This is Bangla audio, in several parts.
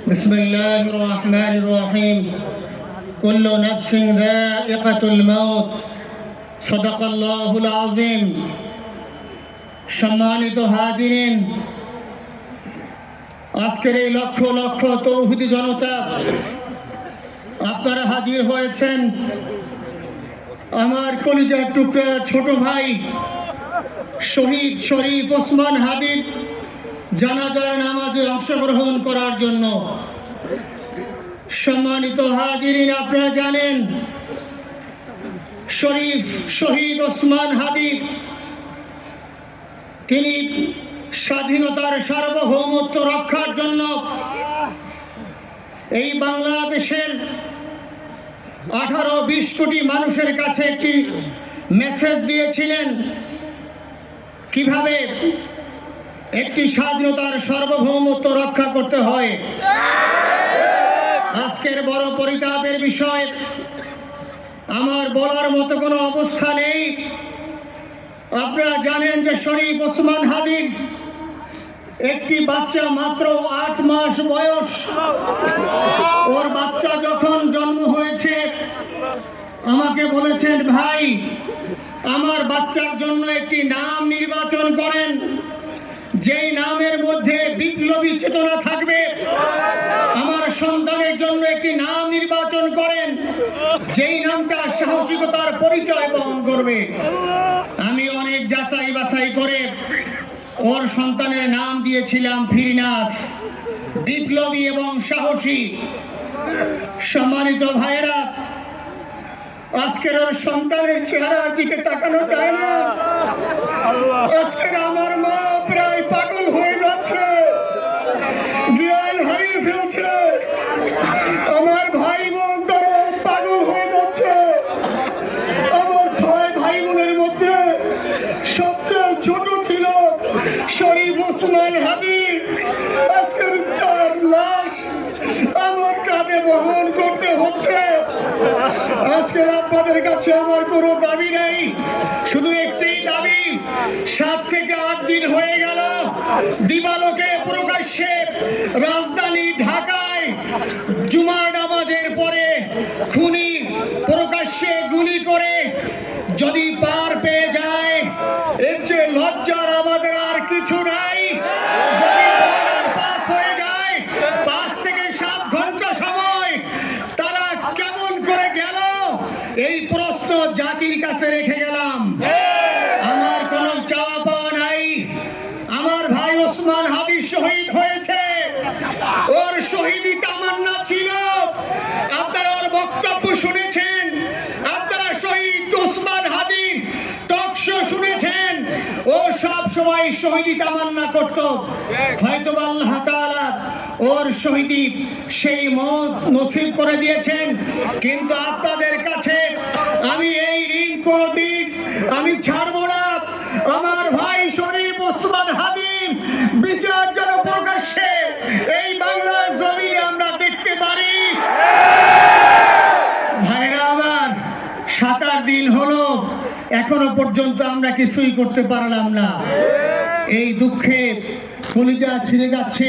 بسم الله الرحمن الرحيم كل نفس ذائقة الموت صدق الله العظيم সম্মানিত হাজিরিন, আজকের এই লক্ষ লক্ষ তৌহিদি জনতা আপনারা হাজির হয়েছেন আমার কলিজার টুকরা ছোট ভাই শহীদ শরীফ ওসমান হাদির জানাজার নামাজে অংশগ্রহণ করার জন্য। সম্মানিত হাজিরিন, আপনারা জানেন শহীদ ওসমান হাদি তিনি স্বাধীনতার সার্বভৌমত্ব রক্ষার জন্য এই বাংলাদেশের 18-20 কোটি মানুষের কাছে একটি মেসেজ দিয়েছিলেন কিভাবে একটি স্বাধীনতার সার্বভৌমত্ব রক্ষা করতে হয়। আজকের বড় পরিতাপের বিষয়, আমার বলার মতো কোনো অবস্থা নেই। আপনারা জানেন যে শরীফ ওসমান হাদির একটি বাচ্চা মাত্র 8 মাস বয়স। ওর বাচ্চা যখন জন্ম হয়েছে আমাকে বলেছেন, ভাই আমার বাচ্চার জন্য একটি নাম নির্বাচন করেন, যেই নামের মধ্যে বিপ্লবী চেতনা থাকবে। আমার সন্তানের জন্য একটি নাম নির্বাচন করেন, যেই নামটা সাহসিকতার পরিচয় বহন করবে। আমি অনেক যাচাই বাছাই করে ওর সন্তানের নাম দিয়েছিলাম ফিরনাস, বিপ্লবী এবং সাহসী। সম্মানিত ভাইয়েরা, আজকের ওর সন্তানের চেহারার দিকে তাকানো যায় না। আজকের আমার মা প্রায় পাগল হয়ে যাচ্ছে, জ্ঞান হারিয়ে ফেলছে। আমার ভাই বোন তারা পাগল হয়ে যাচ্ছে। আমার 6 ভাই বোনের মধ্যে সবচেয়ে ছোট ছিল শরীফ ওসমান হাদি। আজকের তার লাশ আমার কাঁধে বহন করতে হচ্ছে। আজকে আপনাদের কাছে আমার কোনো দাবি নেই, শুধু একটি দাবি। 7 থেকে 8 দিন হয়ে গেল দিবালোকে প্রকাশ্যে রাজধানী ঢাকায় জুমার নামাজের পরে খুনি প্রকাশ্যে গুলি করে যদি পার পেয়ে যায়, এর চেয়ে লজ্জার আমাদের আর কিছু নাই। যদি পাস হয়ে যায়, 5 থেকে 7 ঘন্টা সময় তারা কেমন করে গেল, এই প্রশ্ন জাতির কাছে রেখে গেলাম। আমার কোনো চাওয়া পাওয়া নাই। আমার ভাই ওসমান হাদি শহীদ হয়েছে, ওর শহীদি তামান্না ছিল। আপনারা ওর বক্তব্য শুনেছেন, আপনারা শহীদ ওসমান হাদির টক শো শুনেছেন। ও সব সময় শহীদি তামান্না করত। হয়তো আল্লাহ তাআলা ওর শহীদি সেই মত নসিব করে দিয়েছেন। কিন্তু আপনাদের কাছে আমি এই ঋণ কোনদিন আমি ছাড়বো না। আমার ভাই শরীফ ওসমান হাদির বিচার যেন প্রকাশ্যে এই বাংলার জমিনে আমরা দেখতে পারি। ভাইরা আমার, 7 দিন হলো, এখনো পর্যন্ত আমরা কিছুই করতে পারলাম না। এই দুঃখে কলিজা ছিঁড়ে যাচ্ছে।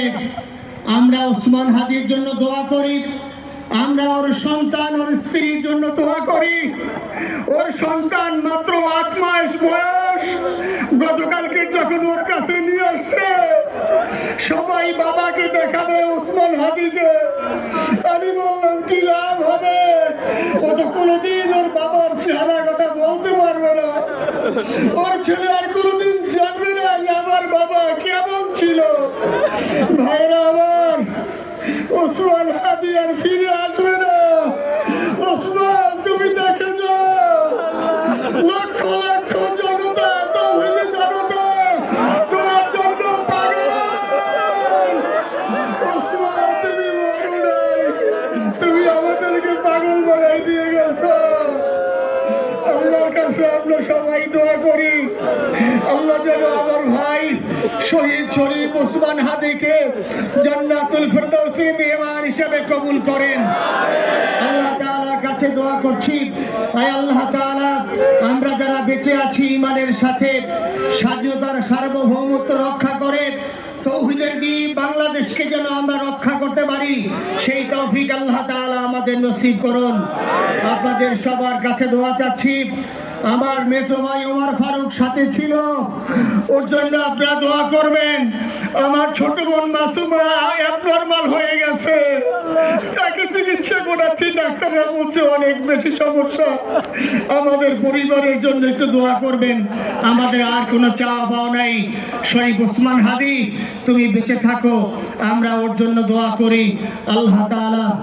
আমরা ওসমান হাদির জন্য দোয়া করি, আমরা ওর সন্তান ওর স্ত্রীর জন্য দোয়া করি। ওর সন্তান মাত্র 8 মাস বয়স। গতকালকে যখন ওর কাছে নিয়ে আসছে, সবাই বাবাকে দেখাবে ওসমান হাদিকে। আমি বললাম, কি লাভ হবে? ও তো কোনোদিন ওর বাবার চেহারা কথা বলতে পারবে না। ওর ছেলে আর কোনোদিন জানবে না আমার বাবা কেমন ছিল। ভাইরা আমার, ওসমান হাদি আর ফিরে আসবে না। ওসমান, তুমি দেখে যাও, লক্ষ লক্ষ জনতা, তৌহিদি জনতা তোমার জন্য পাগল। ওসমান, তুমি মরো নাই, তুমি আমাদেরকে পাগল বানাই দিয়ে গেছো। আল্লাহর কাছে আমরা সবাই দোয়া করি, আল্লাহ যেন আমার ভাই শহীদ শরীফ ওসমান হাদিকে জান্নাতুল ফিরদাউসের মেহমান হিসেবে কবুল করেন। আল্লাহ তাআলার কাছে দোয়া করছি, আয় আল্লাহ তাআলা, আমরা যারা বেঁচে আছি ইমানের সাথে স্বাধীনতার সার্বভৌমত্ব রক্ষা করে তৌহিদের দ্বীপ বাংলাদেশকে যেন আমরা রক্ষা করতে পারি সেই তৌফিক আল্লাহ তাআলা আমাদের নসিব করুন। আপনাদের সবার কাছে দোয়া চাচ্ছি। আমার মেজো ভাই ওমর ফারুক সাথে ছিল, ওর জন্য আপনারা দোয়া করবেন। আমার ছোট বোন মাসুমা অ্যাবনরমাল হয়ে গেছে, তাকে চিকিৎসা করাচ্ছি, ডাক্তাররা বলছে অনেক বেশি সমস্যা। আমাদের পরিবারের জন্য একটু দোয়া করবেন। আমাদের আর কোনো চাওয়া পাওয়া নাই। শরীফ ওসমান হাদি তুমি বেঁচে থাকো, আমরা ওর জন্য দোয়া করি। আল্লাহ তাআলা